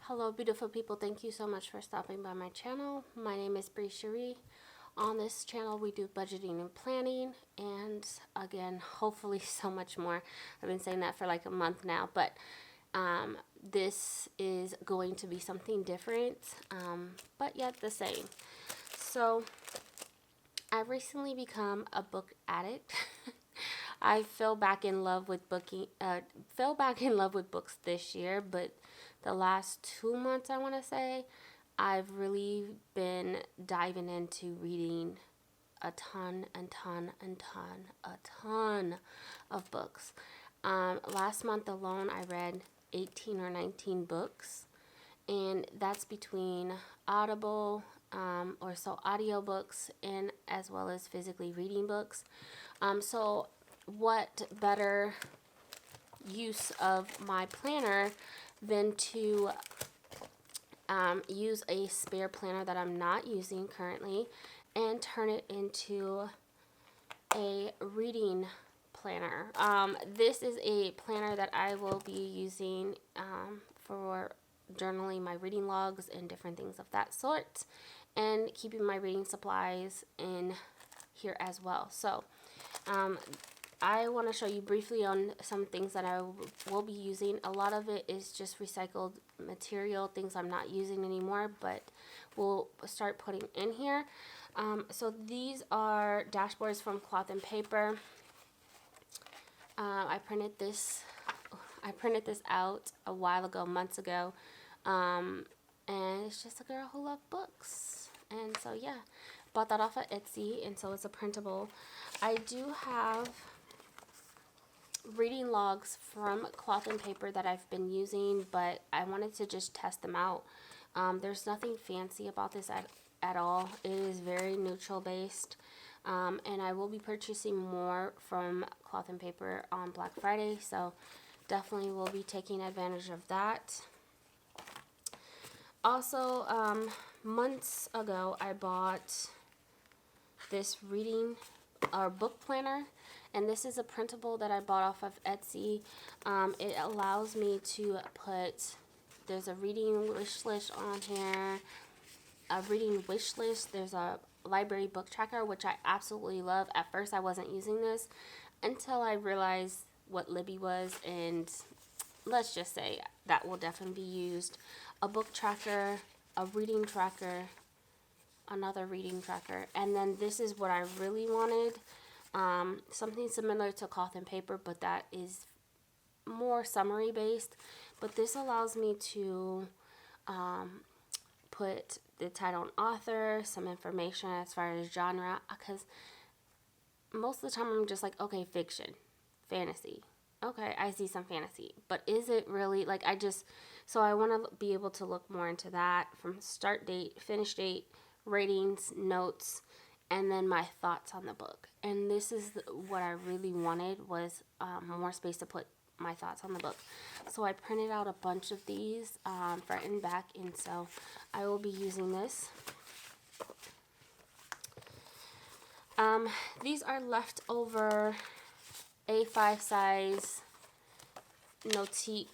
Hello beautiful people, thank you so much for stopping by my channel. My name is BreeShareePlans. On this channel we do budgeting and planning, and again hopefully so much more. I've been saying that for like a month now, but this is going to be something different, but yet the same. So I've recently become a book addict. I fell back in love with books this year, but the last 2 months, I want to say, I've really been diving into reading a ton of books. Last month alone, I read 18 or 19 books, and that's between Audible, audiobooks, and as well as physically reading books. So what better use of my planner than to use a spare planner that I'm not using currently and turn it into a reading planner. This is a planner that I will be using for journaling my reading logs and different things of that sort, and keeping my reading supplies in here as well. So I want to show you briefly on some things that I will be using. A lot of it is just recycled material, things I'm not using anymore, but we'll start putting in here. So these are dashboards from Cloth and Paper. I printed this out a while ago, months ago, and it's just a girl who loves books. And so yeah, bought that off of Etsy, and so it's a printable. I do have reading logs from Cloth and Paper that I've been using, but I wanted to just test them out. There's nothing fancy about this at all. It is very neutral based, and I will be purchasing more from Cloth and Paper on Black Friday, so definitely will be taking advantage of that. Also, months ago I bought this reading or book planner, and this is a printable that I bought off of Etsy. It allows me to put, there's a reading wish list on here, there's a library book tracker, which I absolutely love. At first I wasn't using this until I realized what Libby was, and let's just say that will definitely be used. A book tracker, a reading tracker, another reading tracker, and then this is what I really wanted. Something similar to Cloth and Paper, but that is more summary based. But this allows me to put the title and author, some information as far as genre, because most of the time I'm just like, okay, fiction, fantasy. Okay, I see some fantasy, but is it really, like, so I want to be able to look more into that, from start date, finish date, ratings, notes, and then my thoughts on the book. And this is what I really wanted, was more space to put my thoughts on the book. So I printed out a bunch of these front and back, and so I will be using this. These are leftover A5 size Notiq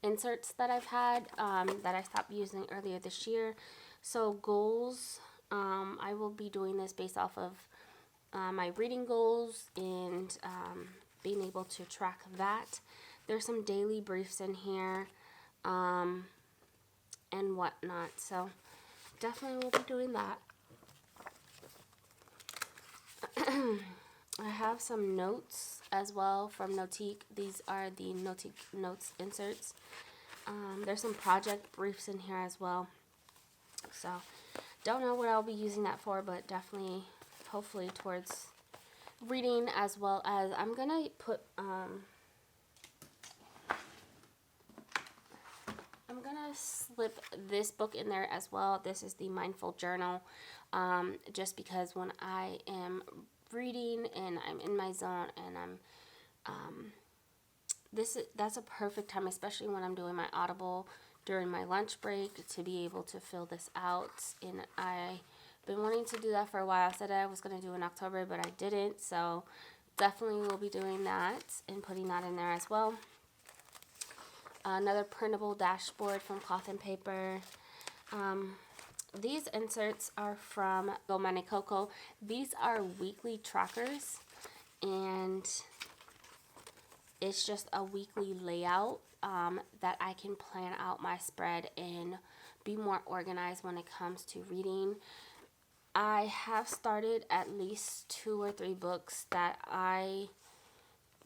inserts that I've had, that I stopped using earlier this year. So goals, I will be doing this based off of my reading goals, and being able to track that. There's some daily briefs in here, and whatnot, so definitely will be doing that. I have some notes as well from Notiq. These are the Notiq Notes Inserts. There's some project briefs in here as well. So, don't know what I'll be using that for, but definitely, hopefully, towards reading, as well as I'm gonna put, I'm gonna slip this book in there as well. This is the Mindful Journal, just because when I am reading and I'm in my zone, and that's a perfect time, especially when I'm doing my Audible during my lunch break, to be able to fill this out. And I've been wanting to do that for a while. I said I was going to do it in October, but I didn't, so definitely will be doing that and putting that in there as well. another printable dashboard from Cloth and Paper. These inserts are from Notiq. These are weekly trackers, and it's just a weekly layout that I can plan out my spread and be more organized when it comes to reading. I have started at least 2 or 3 books that I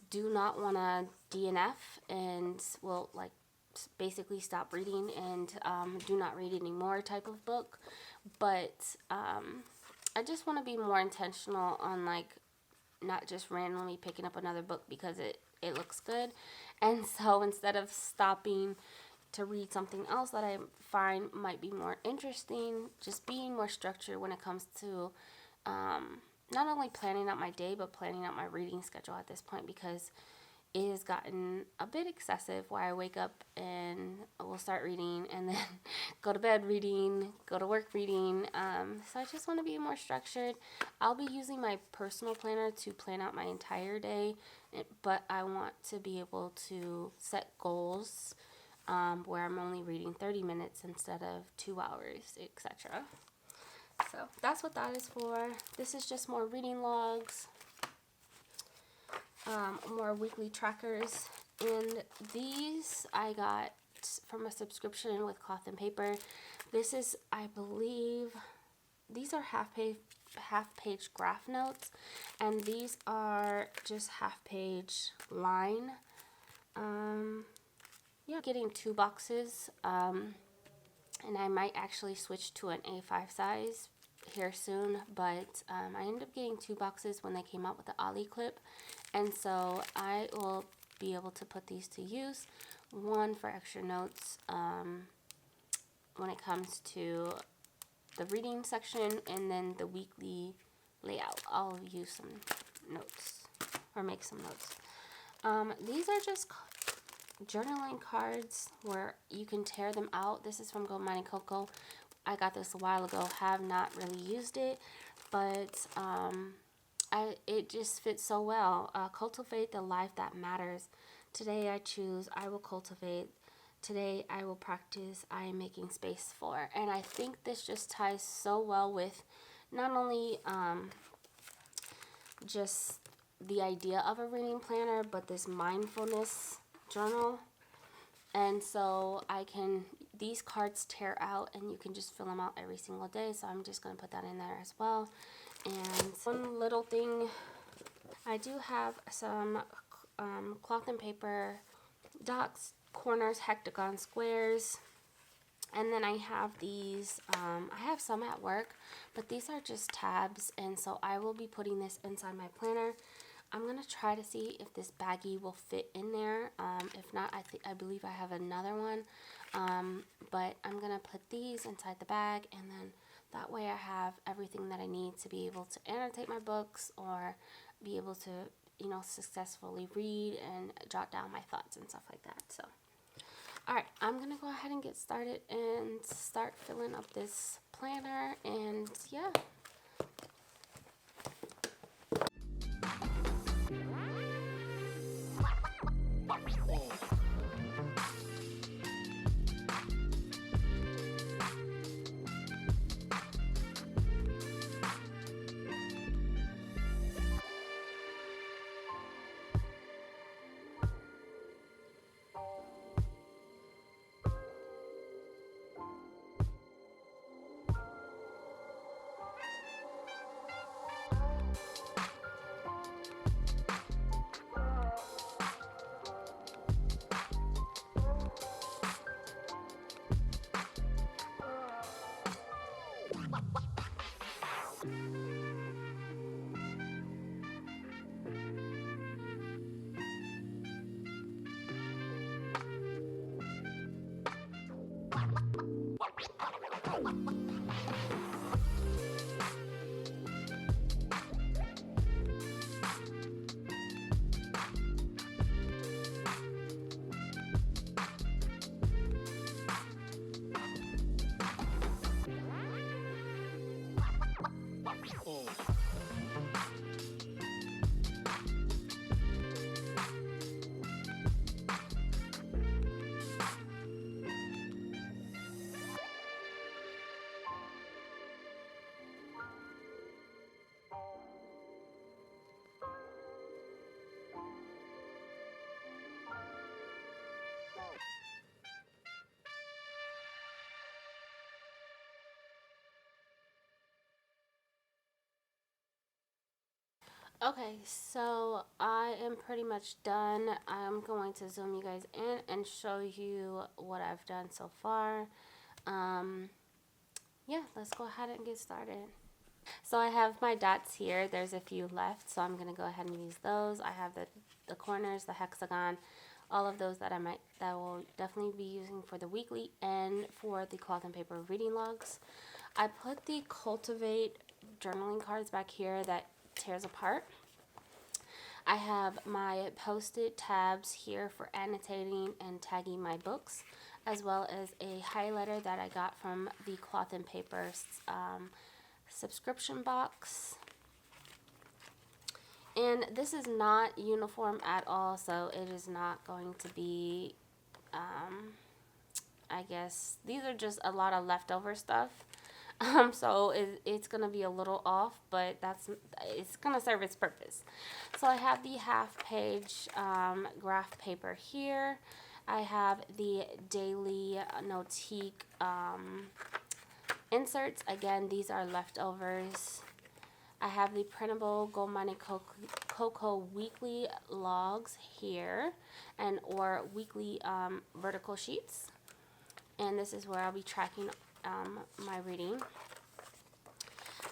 do not want to DNF and will like basically stop reading and do not read anymore type of book. But I just want to be more intentional on like not just randomly picking up another book because it looks good. And so instead of stopping to read something else that I find might be more interesting, just being more structured when it comes to not only planning out my day, but planning out my reading schedule at this point, because it has gotten a bit excessive where I wake up and will start reading and then go to bed reading, go to work reading. So I just want to be more structured. I'll be using my personal planner to plan out my entire day, but I want to be able to set goals where I'm only reading 30 minutes instead of 2 hours, etc. So that's what that is for. This is just more reading logs. More weekly trackers, and these I got from a subscription with Cloth and Paper. This is, I believe, these are half page graph notes, and these are just half page line. Yeah, getting 2 boxes, and I might actually switch to an A5 size here soon, but I ended up getting 2 boxes when they came out with the Ollie clip, and so I will be able to put these to use. One for extra notes when it comes to the reading section, and then the weekly layout. I'll use some notes or make some notes. These are just journaling cards where you can tear them out. This is from Notiq. I got this a while ago, have not really used it, but it just fits so well. Cultivate the life that matters. Today I choose, I will cultivate. Today I will practice, I am making space for. And I think this just ties so well with not only just the idea of a reading planner, but this mindfulness journal. And so these cards tear out and you can just fill them out every single day. So I'm just going to put that in there as well. And one little thing, I do have some Cloth and Paper dots, corners, hexagon, squares. And then I have these, I have some at work, but these are just tabs. And so I will be putting this inside my planner. I'm going to try to see if this baggie will fit in there. If not, I believe I have another one. But I'm going to put these inside the bag, and then that way I have everything that I need to be able to annotate my books or be able to, you know, successfully read and jot down my thoughts and stuff like that. So, all right, I'm going to go ahead and get started and start filling up this planner, and yeah. Okay, so I am pretty much done. I'm going to zoom you guys in and show you what I've done so far. Yeah, let's go ahead and get started. So I have my dots here. There's a few left, so I'm going to go ahead and use those. I have the corners, the hexagon, all of those that I will definitely be using for the weekly and for the cloth and paper reading logs. I put the Cultivate journaling cards back here that tears apart. I have my post-it tabs here for annotating and tagging my books, as well as a highlighter that I got from the cloth and paper subscription box. And this is not uniform at all, so it is not going to be, I guess, these are just a lot of leftover stuff. So it's going to be a little off, but it's going to serve its purpose. So I have the half page graph paper here. I have the daily Notiq inserts. Again, these are leftovers. I have the printable Gold Mining Cocoa weekly logs here, and or weekly vertical sheets. And this is where I'll be tracking my reading.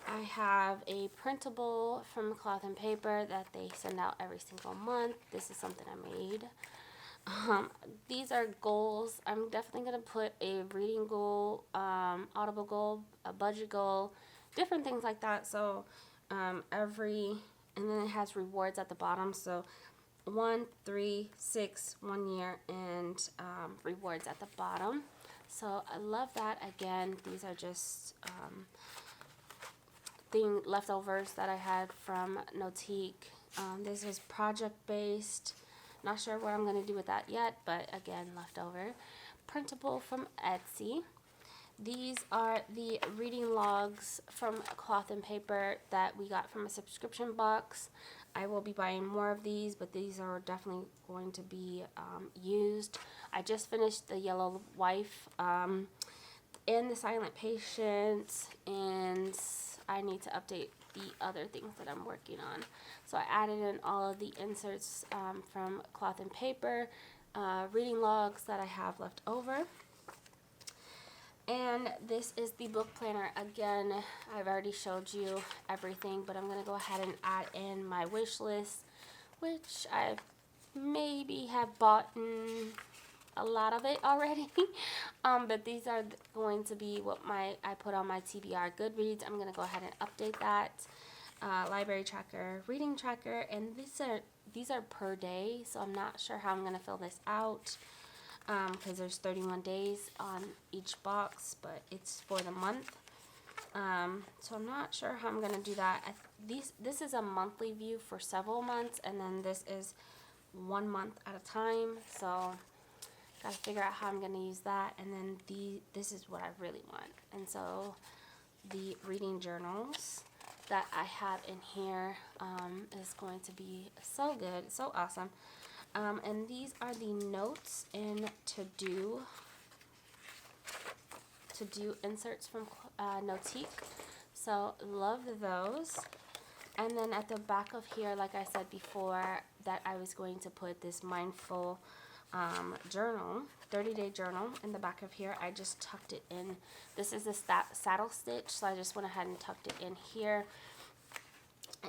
I have a printable from Cloth and Paper that they send out every single month. This is something I made. These are goals. I'm definitely going to put a reading goal, audible goal, a budget goal, different things like that. So and then it has rewards at the bottom. So 1, 3, 6, 1 year, and rewards at the bottom. So I love that. Again, these are just leftovers that I had from Notiq. This is project based. Not sure what I'm going to do with that yet, but again, leftover. Printable from Etsy. These are the reading logs from Cloth and Paper that we got from a subscription box. I will be buying more of these, but these are definitely going to be used. I just finished the Yellow Wife and the Silent Patient, and I need to update the other things that I'm working on. So I added in all of the inserts from Cloth and Paper, reading logs that I have left over. And this is the book planner. Again, I've already showed you everything, but I'm going to go ahead and add in my wish list, which I maybe have bought a lot of it already. But these are going to be what I put on my TBR Goodreads. I'm going to go ahead and update that. Library tracker, reading tracker, and these are per day, so I'm not sure how I'm going to fill this out. Because there's 31 days on each box, but it's for the month. So I'm not sure how I'm going to do that. This is a monthly view for several months, and then this is 1 month at a time. So got to figure out how I'm going to use that. And then this is what I really want. And so the reading journals that I have in here is going to be so good, so awesome. And these are the notes in to-do inserts from Notiq. So love those. And then at the back of here, like I said before, that I was going to put this mindful journal, 30-day journal in the back of here. I just tucked it in. This is a saddle stitch, so I just went ahead and tucked it in here.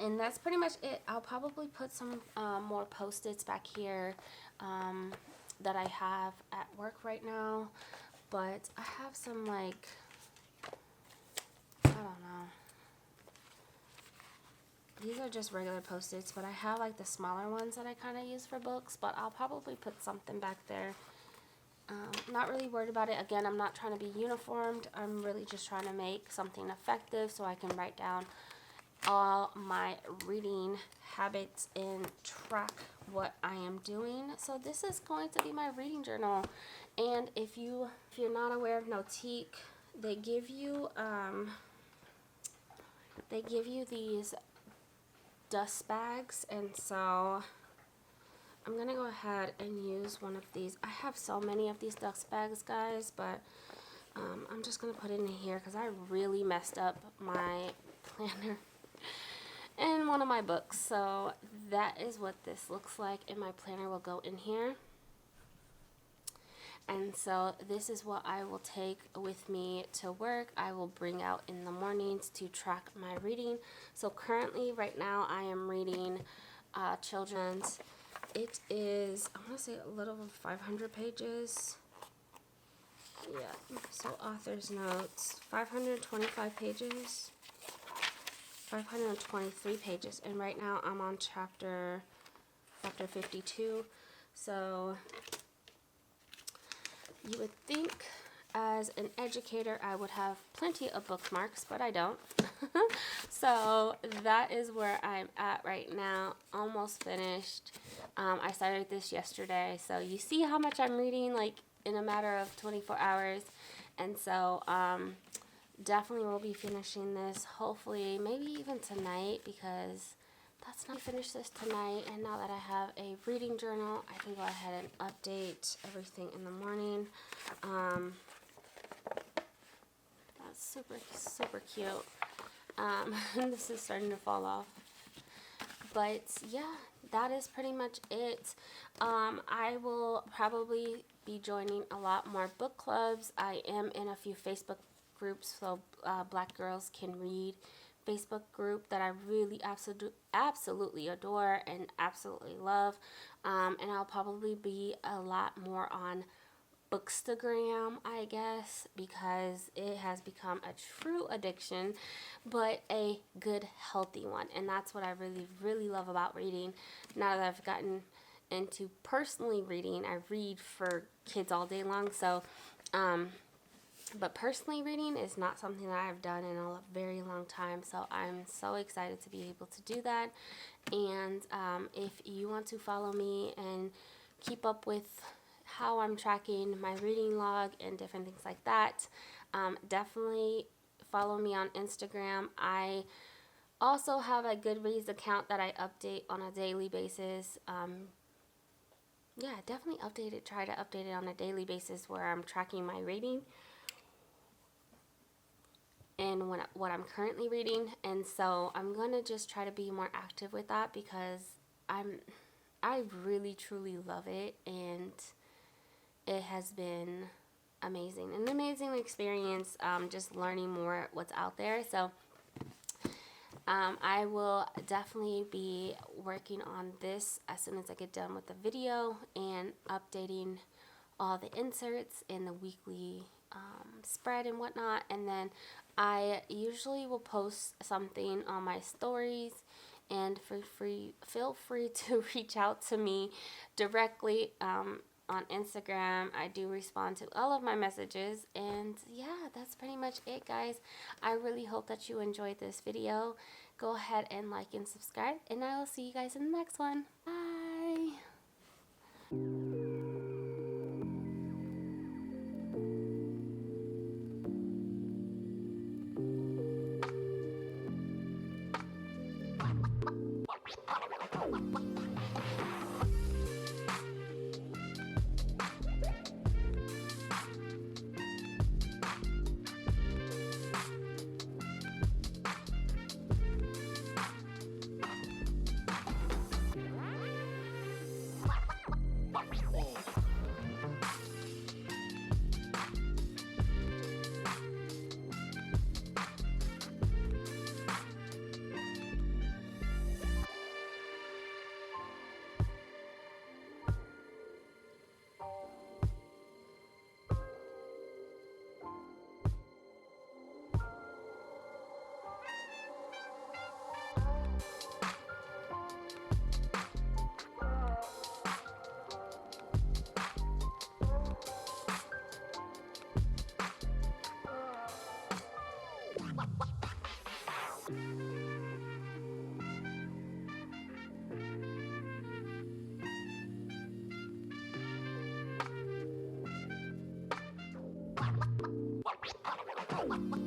And that's pretty much it. I'll probably put some more post-its back here that I have at work right now. But I have some, like, I don't know. These are just regular post-its, but I have, like, the smaller ones that I kind of use for books. But I'll probably put something back there. Not really worried about it. Again, I'm not trying to be uniformed. I'm really just trying to make something effective so I can write down all my reading habits and track what I am doing. So this is going to be my reading journal. And if you're not aware of Notiq, they give you these dust bags, and so I'm gonna go ahead and use one of these. I have so many of these dust bags, guys, but I'm just gonna put it in here because I really messed up my planner. in one of my books. So that is what this looks like, and my planner will go in here. And so this is what I will take with me to work. I will bring out in the mornings to track my reading. So currently right now I am reading children's. It is, I want to say, a little over 500 pages. Yeah, so author's notes, 525 pages, 523 pages, and right now I'm on chapter 52. So you would think as an educator I would have plenty of bookmarks, but I don't. So that is where I'm at right now, almost finished. I started this yesterday, so you see how much I'm reading, like in a matter of 24 hours. And so definitely will be finishing this, hopefully maybe even tonight, because that's not finish this tonight. And now that I have a reading journal, I can go ahead and update everything in the morning. That's super cute. This is starting to fall off, but yeah, that is pretty much it. I will probably be joining a lot more book clubs. I am in a few Facebook groups, so Black Girls Can Read Facebook group that I really absolutely adore and absolutely love. And I'll probably be a lot more on Bookstagram, I guess, because it has become a true addiction, but a good, healthy one. And that's what I really love about reading. Now that I've gotten into personally reading, I read for kids all day long, so but personally reading is not something that I've done in a very long time, so I'm so excited to be able to do that. And if you want to follow me and keep up with how I'm tracking my reading log and different things like that, definitely follow me on Instagram. I also have a Goodreads account that I update on a daily basis. Yeah, definitely try to update it on a daily basis, where I'm tracking my reading and what I'm currently reading. And so I'm gonna just try to be more active with that, because I really truly love it, and it has been amazing, an amazing experience, just learning more what's out there. So I will definitely be working on this as soon as I get done with the video, and updating all the inserts in the weekly spread and whatnot. And then I usually will post something on my stories, and feel free to reach out to me directly on Instagram. I do respond to all of my messages. And yeah, that's pretty much it, guys. I really hope that you enjoyed this video. Go ahead and like and subscribe, and I will see you guys in the next one. Bye. Wow.